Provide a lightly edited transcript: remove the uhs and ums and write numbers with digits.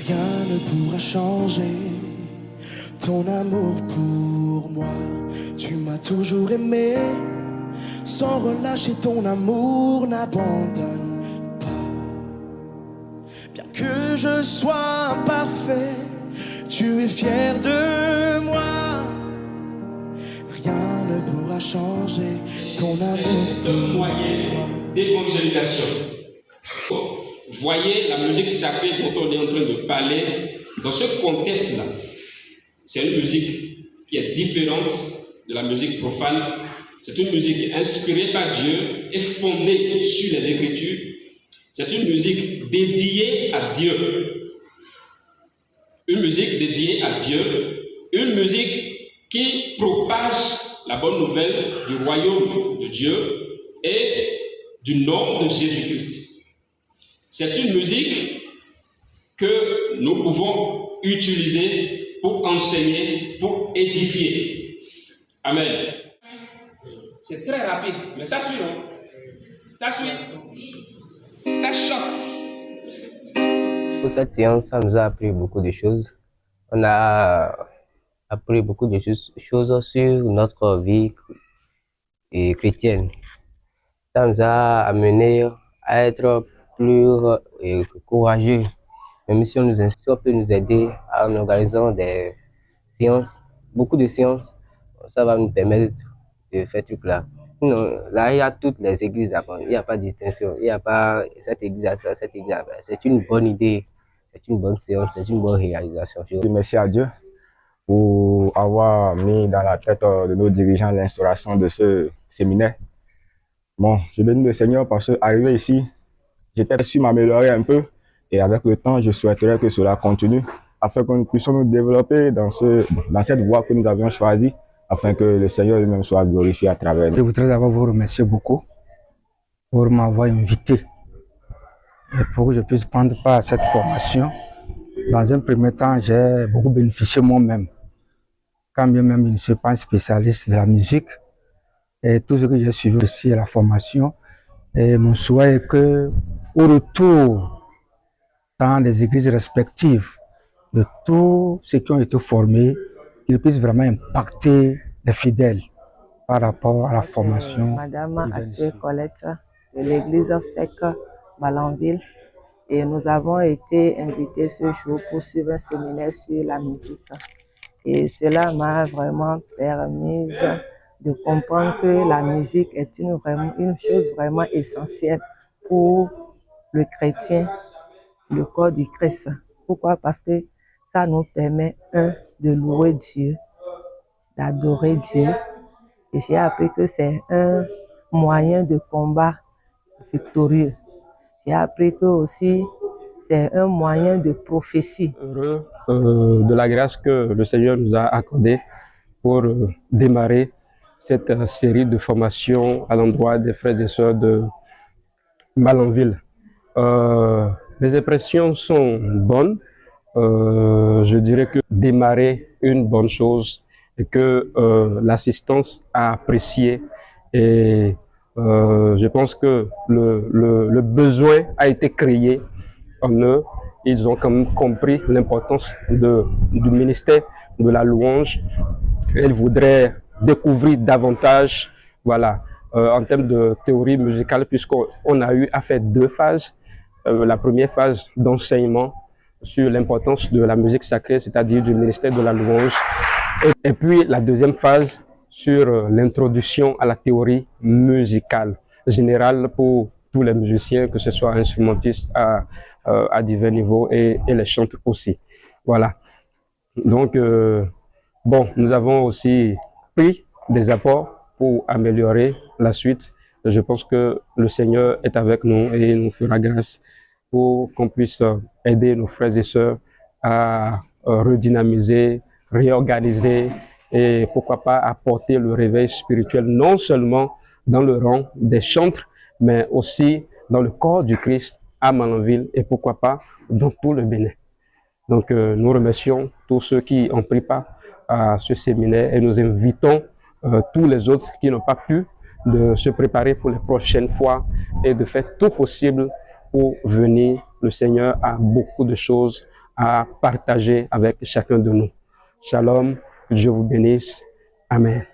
Rien ne pourra changer ton amour pour moi. Tu m'as toujours aimé, sans relâcher ton amour n'abandonne pas. Bien que je sois imparfait, tu es fier de moi. Rien ne pourra changer ton amour pour moi. C'est un moyen d'évangélisation. Voyez la musique sacrée dont on est en train de parler dans ce contexte-là. C'est une musique qui est différente de la musique profane. C'est une musique inspirée par Dieu et fondée sur les Écritures. C'est une musique dédiée à Dieu. Une musique dédiée à Dieu. Une musique qui propage la bonne nouvelle du royaume de Dieu et du nom de Jésus-Christ. C'est une musique que nous pouvons utiliser pour enseigner, pour édifier. Amen. C'est très rapide, mais ça suit, non? Ça suit. Ça choque. Pour cette séance, ça nous a appris beaucoup de choses. On a appris beaucoup de choses sur notre vie chrétienne. Ça nous a amené à être plus courageux, même si on peut nous aider en organisant des séances, beaucoup de séances, ça va nous permettre de faire tout là. Non, là, il y a toutes les églises là-bas, il n'y a pas de distinction, il n'y a pas cette église là, cette église là. C'est une bonne idée, c'est une bonne séance, c'est une bonne réalisation. Merci à Dieu pour avoir mis dans la tête de nos dirigeants l'instauration de ce séminaire. Bon, je bénis le Seigneur parce que arrivé ici, j'étais su m'améliorer un peu et avec le temps, je souhaiterais que cela continue afin que nous puissions nous développer dans cette voie que nous avions choisie afin que le Seigneur lui-même soit glorifié à travers nous. Je voudrais d'abord vous remercier beaucoup pour m'avoir invité et pour que je puisse prendre part à cette formation. Dans un premier temps, j'ai beaucoup bénéficié moi-même. Quand bien même je ne suis pas un spécialiste de la musique, et tout ce que j'ai suivi aussi à la formation, et mon souhait est que, au retour dans les églises respectives de tous ceux qui ont été formés, qu'ils puissent vraiment impacter les fidèles par rapport à la formation. Madame Athieu Colette de l'église FEC Malanville, et nous avons été invités ce jour pour suivre un séminaire sur la musique. Et cela m'a vraiment permis de comprendre que la musique est une chose vraiment essentielle pour le chrétien, le corps du Christ. Pourquoi? Parce que ça nous permet, de louer Dieu, d'adorer Dieu. Et j'ai appris que c'est un moyen de combat victorieux. J'ai appris que aussi c'est un moyen de prophétie. Heureux de la grâce que le Seigneur nous a accordée pour démarrer cette série de formations à l'endroit des frères et sœurs de Malanville. Les impressions sont bonnes. Je dirais que démarrer une bonne chose et que l'assistance a apprécié, et je pense que le besoin a été créé en eux. Ils ont quand même compris l'importance du ministère de la louange. Ils voudraient découvrir davantage, voilà, en termes de théorie musicale, puisqu'on a eu à faire deux phases. La première phase d'enseignement sur l'importance de la musique sacrée, c'est-à-dire du ministère de la louange, et puis la deuxième phase sur l'introduction à la théorie musicale générale pour tous les musiciens, que ce soit instrumentistes à divers niveaux et les chanteurs aussi. Voilà. Donc, bon, nous avons aussi pris des apports pour améliorer la suite. Je pense que le Seigneur est avec nous et nous fera grâce pour qu'on puisse aider nos frères et sœurs à redynamiser, réorganiser et pourquoi pas apporter le réveil spirituel non seulement dans le rang des chantres, mais aussi dans le corps du Christ à Malanville et pourquoi pas dans tout le Bénin. Donc nous remercions tous ceux qui ont pris part à ce séminaire et nous invitons tous les autres qui n'ont pas pu de se préparer pour les prochaines fois et de faire tout possible pour venir. Le Seigneur a beaucoup de choses à partager avec chacun de nous. Shalom, que Dieu vous bénisse. Amen.